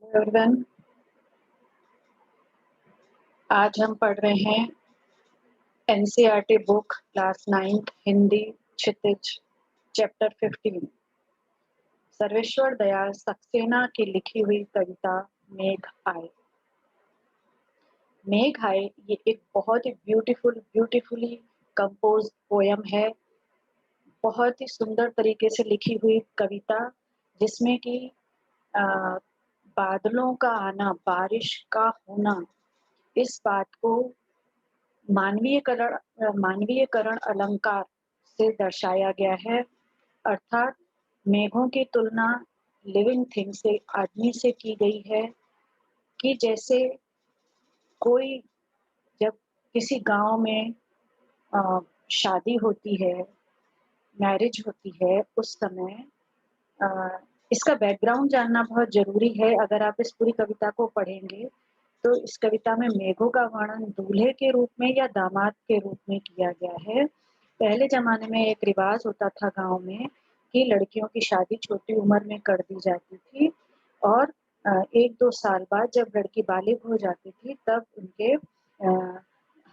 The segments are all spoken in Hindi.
Hello everyone. आज हम पढ़ रहे हैं एनसीईआरटी बुक क्लास 9 हिंदी क्षितिज चैप्टर 15 सर्वेश्वर दयाल सक्सेना की लिखी हुई कविता मेघ आए। मेघ आए ये एक बहुत ही ब्यूटीफुली कंपोज पोयम है। बहुत ही सुंदर तरीके से लिखी हुई कविता जिसमें कि अ, बादलों का आना, बारिश का होना, इस बात को मानवीयकरण अलंकार से दर्शाया गया है। अर्थात मेघों की तुलना लिविंग थिंग से, आदमी से की गई है कि जैसे कोई जब किसी गांव में अ, शादी होती है, मैरिज होती है, उस समय अ, इसका बैकग्राउंड जानना बहुत ज़रूरी है। अगर आप इस पूरी कविता को पढ़ेंगे तो इस कविता में मेघों का वर्णन दूल्हे के रूप में या दामाद के रूप में किया गया है। पहले ज़माने में एक रिवाज होता था गाँव में कि लड़कियों की शादी छोटी उम्र में कर दी जाती थी और 1-2 साल बाद जब लड़की बालिग हो जाती थी तब उनके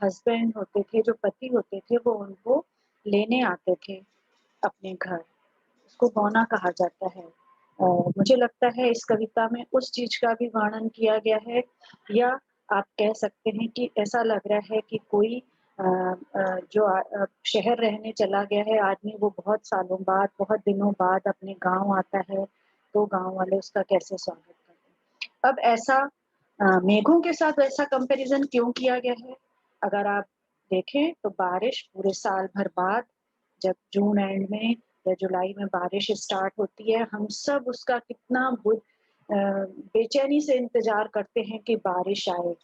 हस्बैंड होते थे, जो पति होते थे, वो उनको लेने आते थे अपने घर। उसको बौना कहा जाता है। मुझे लगता है इस कविता में उस चीज़ का भी वर्णन किया गया है, या आप कह सकते हैं कि ऐसा लग रहा है कि कोई जो शहर रहने चला गया है आदमी, वो बहुत सालों बाद, बहुत दिनों बाद अपने गाँव आता है, तो गाँव वाले उसका कैसे स्वागत करते हैं। अब ऐसा मेघों के साथ ऐसा कंपैरिज़न क्यों किया गया है? अगर आप देखें तो बारिश पूरे साल भर बाद जब जून एंड में या जुलाई में बारिश स्टार्ट होती है, हम सब उसका कितना बेचैनी से इंतज़ार करते हैं कि बारिश आए,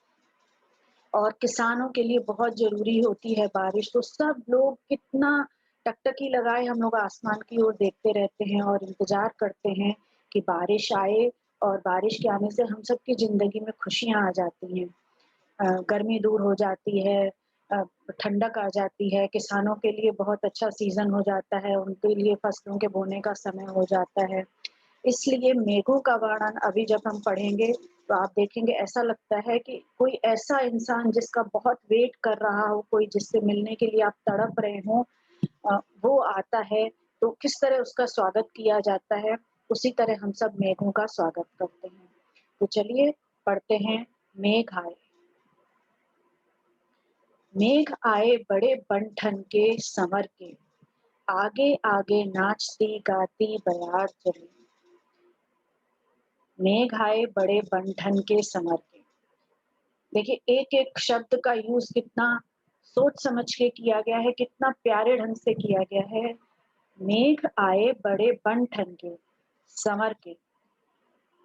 और किसानों के लिए बहुत ज़रूरी होती है बारिश। तो सब लोग कितना टकटकी लगाए हम लोग आसमान की ओर देखते रहते हैं और इंतज़ार करते हैं कि बारिश आए, और बारिश के आने से हम सबकी ज़िंदगी में खुशियाँ आ जाती हैं। गर्मी दूर हो जाती है, अ, ठंडक आ जाती है, किसानों के लिए बहुत अच्छा सीज़न हो जाता है, उनके लिए फसलों के बोने का समय हो जाता है। इसलिए मेघों का वर्णन अभी जब हम पढ़ेंगे, तो आप देखेंगे ऐसा लगता है कि कोई ऐसा इंसान जिसका बहुत वेट कर रहा हो, कोई जिससे मिलने के लिए आप तड़प रहे हों, वो आता है, तो किस तरह उसका स्वागत किया जाता है, उसी तरह हम सब मेघों का स्वागत करते हैं। तो चलिए पढ़ते हैं मेघ आए। मेघ आए बड़े बन ठन के संवर के, आगे आगे नाचती गाती बयार चली। मेघ आए बड़े बन ठन के संवर के। देखिए एक एक शब्द का यूज कितना सोच समझ के किया गया है, कितना प्यारे ढंग से किया गया है। मेघ आए बड़े बन ठन के संवर के।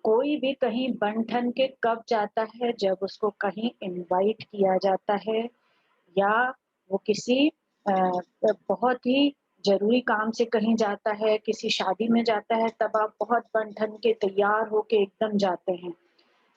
कोई भी कहीं बन ठन के कब जाता है? जब उसको कहीं इनवाइट किया जाता है, या वो किसी बहुत ही ज़रूरी काम से कहीं जाता है, किसी शादी में जाता है, तब आप बहुत बन-ठन के तैयार होके एकदम जाते हैं।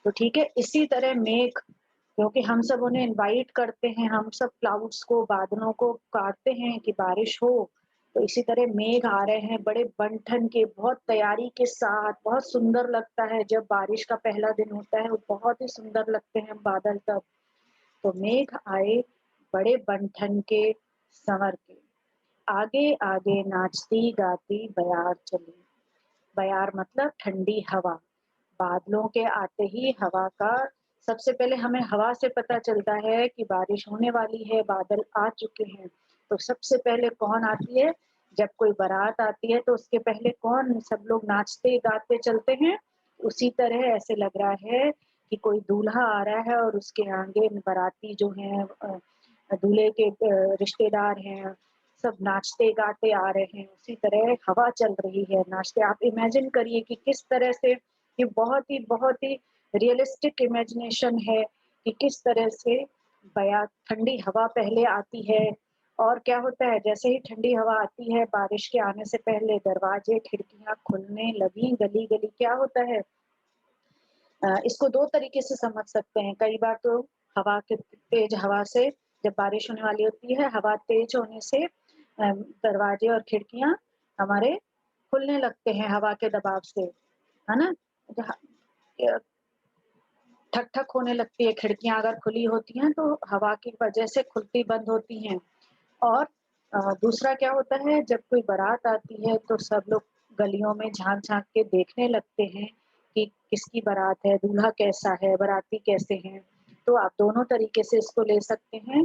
तो ठीक है, इसी तरह मेघ, क्योंकि हम सब उन्हें इनवाइट करते हैं, हम सब क्लाउड्स को, बादलों को काटते हैं कि बारिश हो, तो इसी तरह मेघ आ रहे हैं बड़े बन-ठन के, बहुत तैयारी के साथ। बहुत सुंदर लगता है जब बारिश का पहला दिन होता है, वो बहुत ही सुंदर लगते हैं बादल तब। तो मेघ आए बड़े बन-ठन के संवर के, आगे आगे नाचती गाती बयार चली। बयार मतलब ठंडी हवा। बादलों के आते ही हवा का, सबसे पहले हमें हवा से पता चलता है कि बारिश होने वाली है, बादल आ चुके हैं। तो सबसे पहले कौन आती है? जब कोई बारात आती है तो उसके पहले कौन, सब लोग नाचते गाते चलते हैं। उसी तरह ऐसे लग रहा है कि कोई दूल्हा आ रहा है और उसके आगे बाराती जो हैं, दूल्हे के रिश्तेदार हैं, सब नाचते गाते आ रहे हैं। उसी तरह हवा चल रही है, नाचते। आप इमेजिन करिए कि किस तरह से, ये बहुत ही रियलिस्टिक इमेजिनेशन है कि किस तरह से बया ठंडी हवा पहले आती है। और क्या होता है, जैसे ही ठंडी हवा आती है, बारिश के आने से पहले दरवाजे, खिड़कियाँ खुलने लगी, गली-गली क्या होता है, इसको 2 तरीके से समझ सकते हैं। कई बार तो हवा के तेज हवा से, जब बारिश होने वाली होती है, हवा तेज होने से दरवाजे और खिड़कियाँ हमारे खुलने लगते हैं हवा के दबाव से, है ना? जहाँ ठक ठक होने लगती है, खिड़कियां अगर खुली होती हैं तो हवा की वजह से खुलती बंद होती हैं। और दूसरा क्या होता है, जब कोई बारात आती है तो सब लोग गलियों में झाँक-झाँक के देखने लगते हैं कि किसकी बारात है, दूल्हा कैसा है, बाराती कैसे हैं। तो आप दोनों तरीके से इसको ले सकते हैं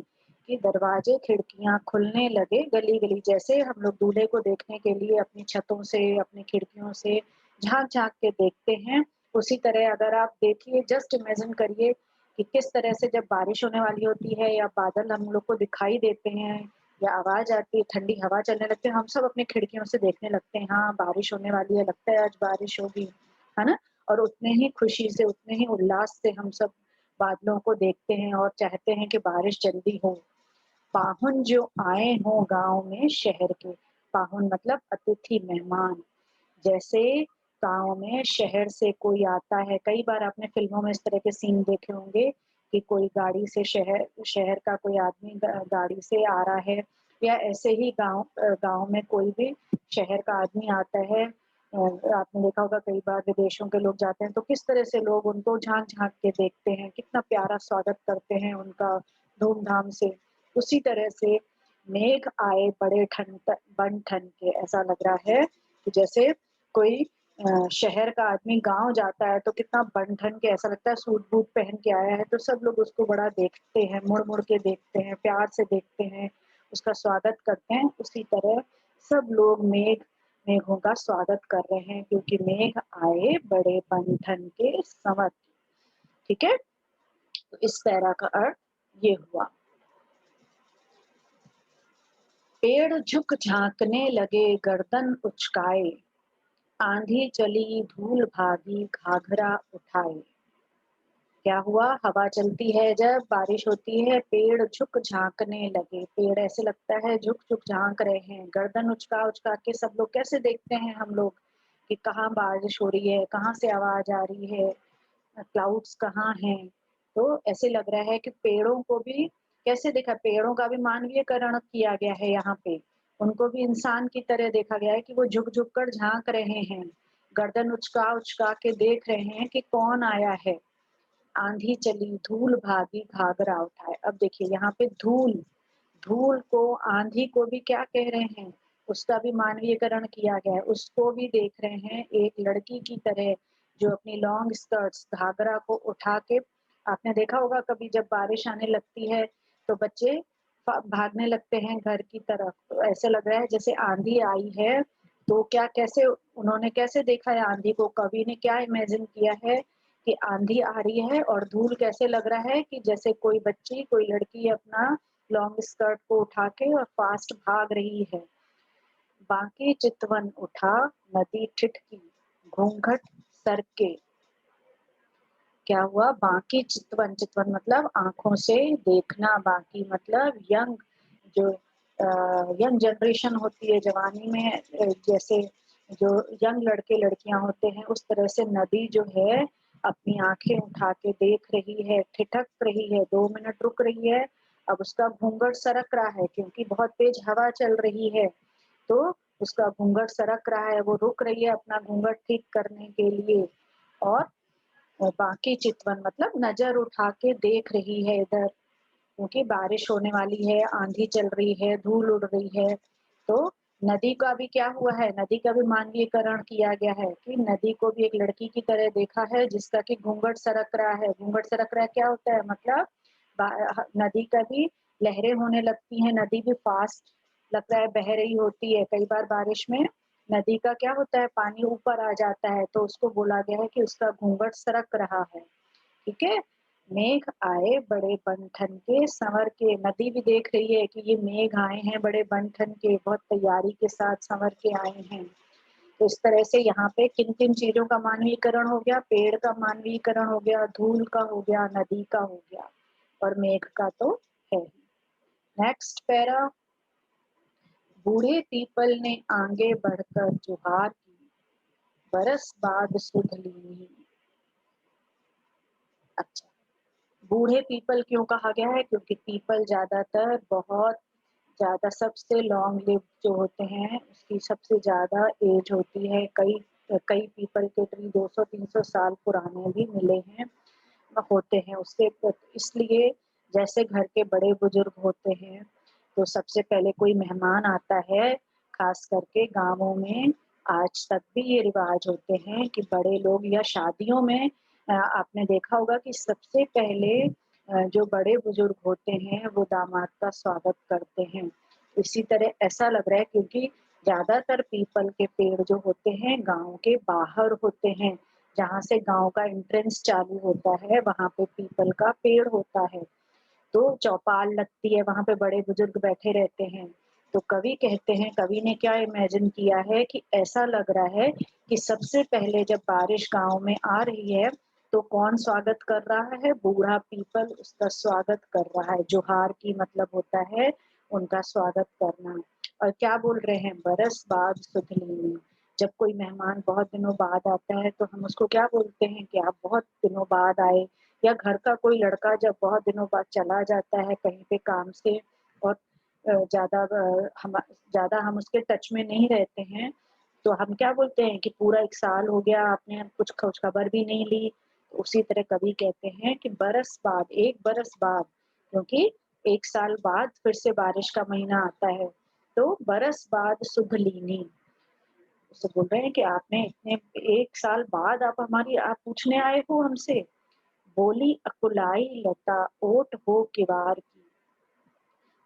कि दरवाजे, खिड़कियाँ खुलने लगे गली-गली, जैसे हम लोग दूल्हे को देखने के लिए अपनी छतों से, अपनी खिड़कियों से झाँक-झाँक के देखते हैं, उसी तरह अगर आप देखिए, जस्ट इमेजिन करिए कि किस तरह से जब बारिश होने वाली होती है या बादल हम लोग को दिखाई देते हैं या आवाज़ आती है, ठंडी हवा चलने लगती है, हम सब अपनी खिड़कियों से देखने लगते हैं, हाँ, बारिश होने वाली है, लगता है आज बारिश होगी, है ना? और उतने ही खुशी से, उतने ही उल्लास से हम सब बादलों को देखते हैं और चाहते हैं कि बारिश जल्दी हो। पाहुन जो आए हों गाँव में शहर के, पाहुन मतलब अतिथि, मेहमान। जैसे गाँव में शहर से कोई आता है, कई बार आपने फ़िल्मों में इस तरह के सीन देखे होंगे कि कोई गाड़ी से शहर शहर का कोई आदमी गाड़ी से आ रहा है या ऐसे ही गाँव में कोई भी शहर का आदमी आता है। आपने देखा होगा कई बार विदेशों के लोग जाते हैं तो किस तरह से लोग उनको झाँक-झाँक के देखते हैं, कितना प्यारा स्वागत करते हैं उनका धूम-धाम से। उसी तरह से मेघ आए बड़े बन ठन के, ऐसा लग रहा है कि जैसे कोई शहर का आदमी गाँव जाता है तो कितना बन-ठन के, ऐसा लगता है सूट-बूट पहन के आया है, तो सब लोग उसको बड़ा देखते हैं, मुड़-मुड़ के देखते हैं, प्यार से देखते हैं, उसका स्वागत करते हैं। उसी तरह सब लोग मेघों का स्वागत कर रहे हैं क्योंकि मेघ आए बड़े बन-ठन के संवत। ठीक है? तो इस पैरा का अर्थ ये हुआ। पेड़ झुक झाँकने लगे गर्दन उचकाए, आंधी चली धूल भागी घाघरा उठाए। क्या हुआ, हवा चलती है, जब बारिश होती है, पेड़ झुक झाँकने लगे, पेड़ ऐसे लगता है झुक-झुक झाँक रहे हैं, गर्दन उचका-उचका के सब लोग कैसे देखते हैं हम लोग कि कहाँ बारिश हो रही है, कहाँ से आवाज़ आ रही है, क्लाउड्स कहाँ हैं। तो ऐसे लग रहा है कि पेड़ों को भी कैसे देखा, पेड़ों का भी मानवीयकरण किया गया है यहाँ पे। उनको भी इंसान की तरह देखा गया है कि वो झुक-झुक कर झाँक रहे हैं, गर्दन उचका-उचका के देख रहे हैं कि कौन आया है। आंधी चली, धूल भागी, घाघरा उठाए। अब देखिए यहाँ पे धूल, धूल को, आंधी को भी क्या कह रहे हैं, उसका भी मानवीयकरण किया गया है। उसको भी देख रहे हैं एक लड़की की तरह जो अपनी लॉन्ग स्कर्ट्स, घाघरा को उठा के, आपने देखा होगा कभी जब बारिश आने लगती है तो बच्चे भागने लगते हैं घर की तरफ। तो ऐसे लग रहा है जैसे आंधी आई है, तो क्या कैसे उन्होंने कैसे देखा है आंधी को, कवि ने क्या इमेजिन किया है कि आंधी आ रही है और धूल कैसे लग रहा है कि जैसे कोई बच्ची, कोई लड़की अपना लॉन्ग स्कर्ट को उठा के और फास्ट भाग रही है। बांके चितवन उठा, नदी ठिठकी, घूंघट सर के। क्या हुआ, बांके चितवन, चितवन मतलब आँखों से देखना, बाकी मतलब यंग, जो यंग जनरेशन होती है जवानी में, जैसे जो यंग लड़के-लड़कियाँ होते हैं, उस तरह से नदी जो है अपनी आँखें उठा के देख रही है, ठिठक रही है, 2 मिनट रुक रही है, अब उसका घूंघट सरक रहा है क्योंकि बहुत तेज हवा चल रही है, तो उसका घूंघट सरक रहा है, वो रुक रही है अपना घूंघट ठीक करने के लिए। और बाकी चितवन मतलब नज़र उठा के देख रही है इधर, क्योंकि बारिश होने वाली है, आंधी चल रही है, धूल उड़ रही है। तो नदी का भी क्या हुआ है, नदी का भी मानवीयकरण किया गया है कि नदी को भी एक लड़की की तरह देखा है जिसका कि घूंघट सरक रहा है। घूंघट सरक रहा है क्या होता है, मतलब नदी का भी लहरें होने लगती हैं, नदी भी फास्ट लग रहा है बह रही होती है। कई बार बारिश में नदी का क्या होता है, पानी ऊपर आ जाता है, तो उसको बोला गया है कि उसका घूंघट सरक रहा है। ठीक है? मेघ आए बड़े बन-ठन के सँवर के, नदी भी देख रही है कि ये मेघ आए हैं बड़े बन-ठन के, बहुत तैयारी के साथ सँवर के आए हैं। तो इस तरह से यहाँ पे किन-किन चीज़ों का मानवीकरण हो गया, पेड़ का मानवीकरण हो गया, धूल का हो गया, नदी का हो गया और मेघ का तो है ही। नेक्स्ट पैरा, बूढ़े पीपल ने आगे बढ़कर जुहार की, बरस बाद सुध लीनी। अच्छा, बूढ़े पीपल क्यों कहा गया है? क्योंकि पीपल ज़्यादातर बहुत ज़्यादा सबसे लॉन्ग लिव जो होते हैं, उसकी सबसे ज़्यादा एज होती है। कई कई पीपल के ट्री 200-300 साल पुराने भी मिले हैं। होते हैं उससे इसलिए जैसे घर के बड़े बुजुर्ग होते हैं, तो सबसे पहले कोई मेहमान आता है, खास करके गाँवों में आज तक भी ये रिवाज होते हैं कि बड़े लोग या शादियों में आपने देखा होगा कि सबसे पहले जो बड़े बुजुर्ग होते हैं, वो दामाद का स्वागत करते हैं। इसी तरह ऐसा लग रहा है क्योंकि ज़्यादातर पीपल के पेड़ जो होते हैं, गाँव के बाहर होते हैं। जहाँ से गाँव का एंट्रेंस चालू होता है, वहाँ पे पीपल का पेड़ होता है। तो चौपाल लगती है, वहाँ पे बड़े-बुजुर्ग बैठे रहते हैं। तो कवि कहते हैं, कवि ने क्या इमेजिन किया है कि ऐसा लग रहा है कि सबसे पहले जब बारिश गाँव में आ रही है, तो कौन स्वागत कर रहा है? बूढ़ा पीपल उसका स्वागत कर रहा है। जोहार की मतलब होता है उनका स्वागत करना। और क्या बोल रहे हैं? बरस बाद सुध लीनी। जब कोई मेहमान बहुत दिनों बाद आता है, तो हम उसको क्या बोलते हैं कि आप बहुत दिनों बाद आए। या घर का कोई लड़का जब बहुत दिनों बाद चला जाता है कहीं पे काम से और ज़्यादा हम उसके टच में नहीं रहते हैं, तो हम क्या बोलते हैं कि पूरा 1 साल हो गया आपने कुछ खोज खबर भी नहीं ली। तो उसी तरह कवि कहते हैं कि बरस बाद, 1 बरस बाद क्योंकि 1 साल बाद फिर से बारिश का महीना आता है, तो बरस बाद सुध लीनी। उससे बोल रहे हैं कि आपने इतने 1 साल बाद आप पूछने आए हो हमसे? बोली अकुलाई लता ओट हो किवार की।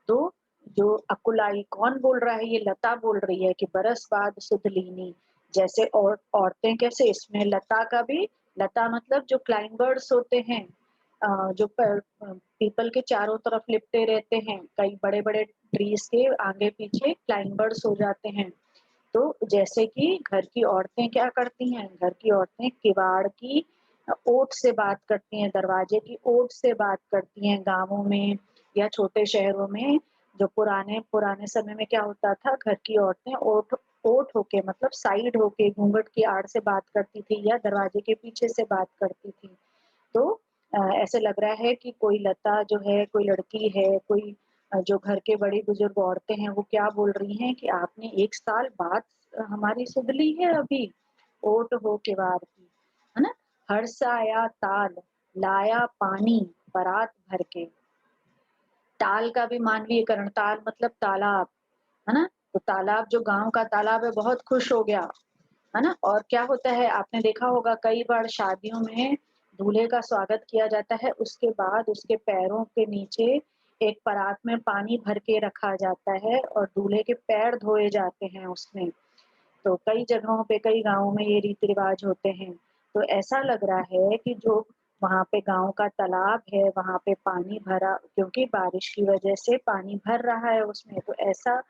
तो जो अकुलाई कौन बोल रहा है? ये लता बोल रही है कि बरस बाद सुध लीनी। जैसे और औरतें कैसे इसमें लता का भी लता मतलब जो क्लाइंबर्स होते हैं जो पीपल के चारों तरफ लिपटे रहते हैं कई बड़े-बड़े ट्रीज के आगे पीछे क्लाइंबर्स हो जाते हैं। तो जैसे कि घर की औरतें क्या करती हैं? घर की औरतें किवाड़ की ओट से बात करती हैं, दरवाजे की ओट से बात करती हैं गाँवों में या छोटे शहरों में। जो पुराने पुराने समय में क्या होता था, घर की औरतें ओट ओट होके मतलब साइड होके घूंघट की आड़ से बात करती थी या दरवाजे के पीछे से बात करती थी। तो ऐसे लग रहा है कि कोई लता जो है, कोई लड़की है, कोई जो घर के बड़ी-बुजुर्ग औरतें हैं, वो क्या बोल रही हैं कि आपने 1 साल बाद हमारी सुध ली है अभी, ओट हो किवार की, है ना? हर्ष आया ताल, लाया पानी, परात भर के। ताल का भी मानवीयकरण, ताल मतलब तालाब, है ना? तो तालाब जो गाँव का तालाब है, बहुत खुश हो गया। है ना? और क्या होता है आपने देखा होगा कई बार शादियों में दूल्हे का स्वागत किया जाता है, उसके बाद उसके पैरों के नीचे एक परात में पानी भर के रखा जाता है और दूल्हे के पैर धोए जाते हैं उसमें। तो कई जगहों पे, कई गाँवों में ये रीति-रिवाज होते हैं। तो ऐसा लग रहा है कि जो वहाँ पे गाँव का तालाब है, वहाँ पे पानी भरा क्योंकि बारिश की वजह से पानी भर रहा है उसमें, तो ऐसा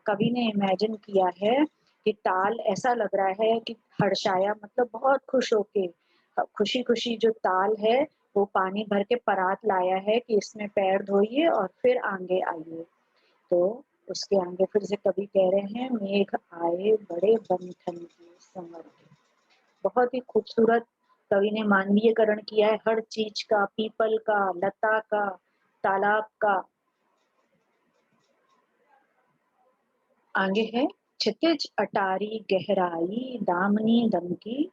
कवि ने इमेजिन किया है कि ताल ऐसा लग रहा है कि हर्षाया मतलब बहुत खुश होके खुशी-खुशी जो ताल है, वो पानी भर के परात लाया है कि इसमें पैर धोइए और फिर आगे आइए। तो उसके आगे फिर से कवि कह रहे हैं मेघ आए बड़े बन-ठन के संवर के। बहुत ही खूबसूरत कवि ने मानवीयकरण किया है हर चीज़ का, पीपल का, लता का, तालाब का। आगे है क्षितिज अटारी गहराई दामनी दम की,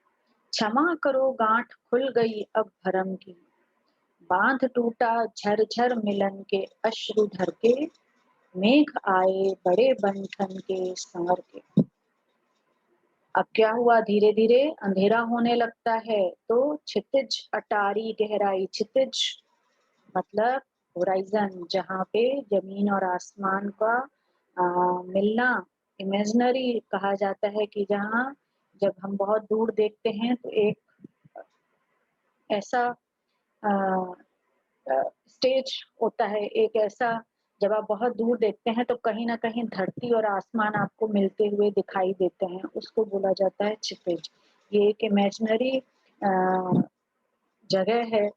क्षमा करो गांठ खुल गई अब भरम की। बांध टूटा झरझर मिलन के अश्रु धर के, मेघ आए बड़े बन ठन के संवर के। अब क्या हुआ धीरे-धीरे अंधेरा होने लगता है, तो क्षितिज अटारी गहराई, क्षितिज मतलब होराइज़न जहाँ पे ज़मीन और आसमान का मिलना इमेजिनरी कहा जाता है कि जहाँ जब हम बहुत दूर देखते हैं तो एक ऐसा अ स्टेज होता है, एक ऐसा जब आप बहुत दूर देखते हैं तो कहीं न कहीं धरती और आसमान आपको मिलते हुए दिखाई देते हैं, उसको बोला जाता है क्षितिज। ये एक इमेजिनरी जगह है,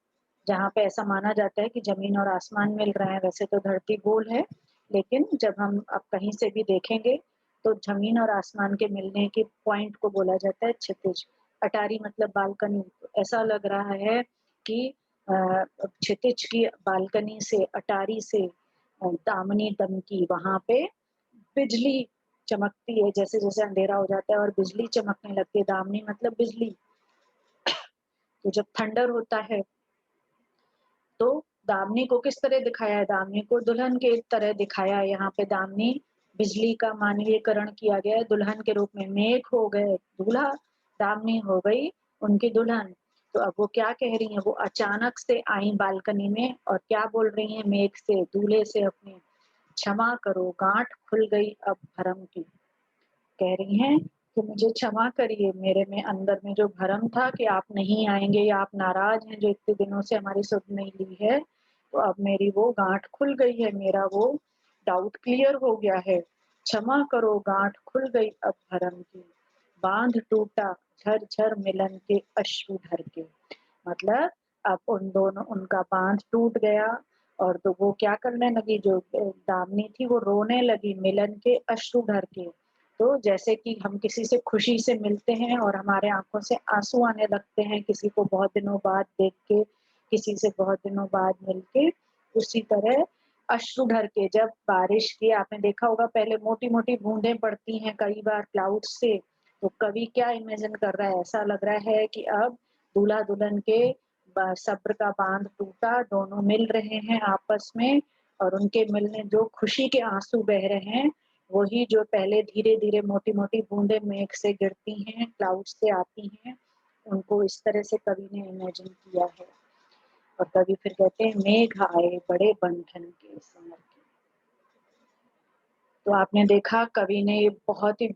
जहाँ पे ऐसा माना जाता है कि ज़मीन और आसमान मिल रहे हैं, वैसे तो धरती गोल है, लेकिन जब हम अब कहीं से भी देखेंगे, तो ज़मीन और आसमान के मिलने के पॉइंट को बोला जाता है क्षितिज। अटारी मतलब बालकनी, तो ऐसा लग रहा है कि अ, क्षितिज की बालकनी से, अटारी से दामिनी दमकी वहाँ पे बिजली चमकती है, जैसे-जैसे अंधेरा हो जाता है और बिजली चमकने लगती है, दामिनी मतलब बिजली। तो जब थंडर होता है तो दामिनी को किस तरह दिखाया है? दामिनी को दुल्हन के तरह दिखाया है। यहाँ पे दामिनी बिजली का मानवीयकरण किया गया है, दुल्हन के रूप में। मेघ हो गए दूल्हा, दामिनी हो गई उनकी दुल्हन। तो अब वो क्या कह रही हैं? वो अचानक से आई बालकनी में और क्या बोल रही हैं मेघ से, दूल्हे से अपने, क्षमा करो गांठ खुल गई अब भरम की। कह रही हैं कि मुझे क्षमा करिए, मेरे में अंदर में जो भरम था कि आप नहीं आएँगे या आप नाराज़ हैं जो इतने दिनों से हमारी सुध नहीं ली है, तो अब मेरी वो गाँठ खुल गई है, मेरा वो डाउट क्लियर हो गया है। क्षमा करो गाँठ खुल गई अब भरम की, बाँध टूटा झर-झर मिलन के अश्रु ढर के। मतलब अब उन दोनों उनका बाँध टूट गया और तो वो क्या करने लगी, जो दामिनी थी वो रोने लगी मिलन के अश्रु ढर के। तो जैसे कि हम किसी से खुशी से मिलते हैं और हमारे आँखों से आँसू आने लगते हैं किसी को बहुत दिनों बाद देख के, किसी से बहुत दिनों बाद मिल के, उसी तरह अश्रु ढर के, जब बारिश की आपने देखा होगा पहले मोटी-मोटी बूँदें पड़ती हैं कई बार क्लाउड्स से, तो कवि क्या इमेजिन कर रहा है, ऐसा लग रहा है कि अब दूल्हा-दुल्हन के सब्र का बाँध टूटा, दोनों मिल रहे हैं आपस में और उनके मिलने जो खुशी के आँसू बह रहे हैं, वही जो पहले धीरे-धीरे मोटी-मोटी बूँदें मेघ से गिरती हैं, क्लाउड से आती हैं, उनको इस तरह से कवि ने इमेजिन किया है। और कवि फिर कहते हैं मेघ आए बड़े बंधन के समर के। तो आपने देखा कवि ने ये बहुत ही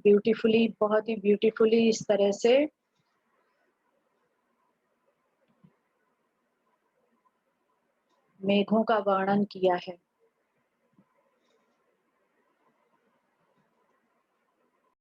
ब्यूटीफुली इस तरह से मेघों का वर्णन किया है।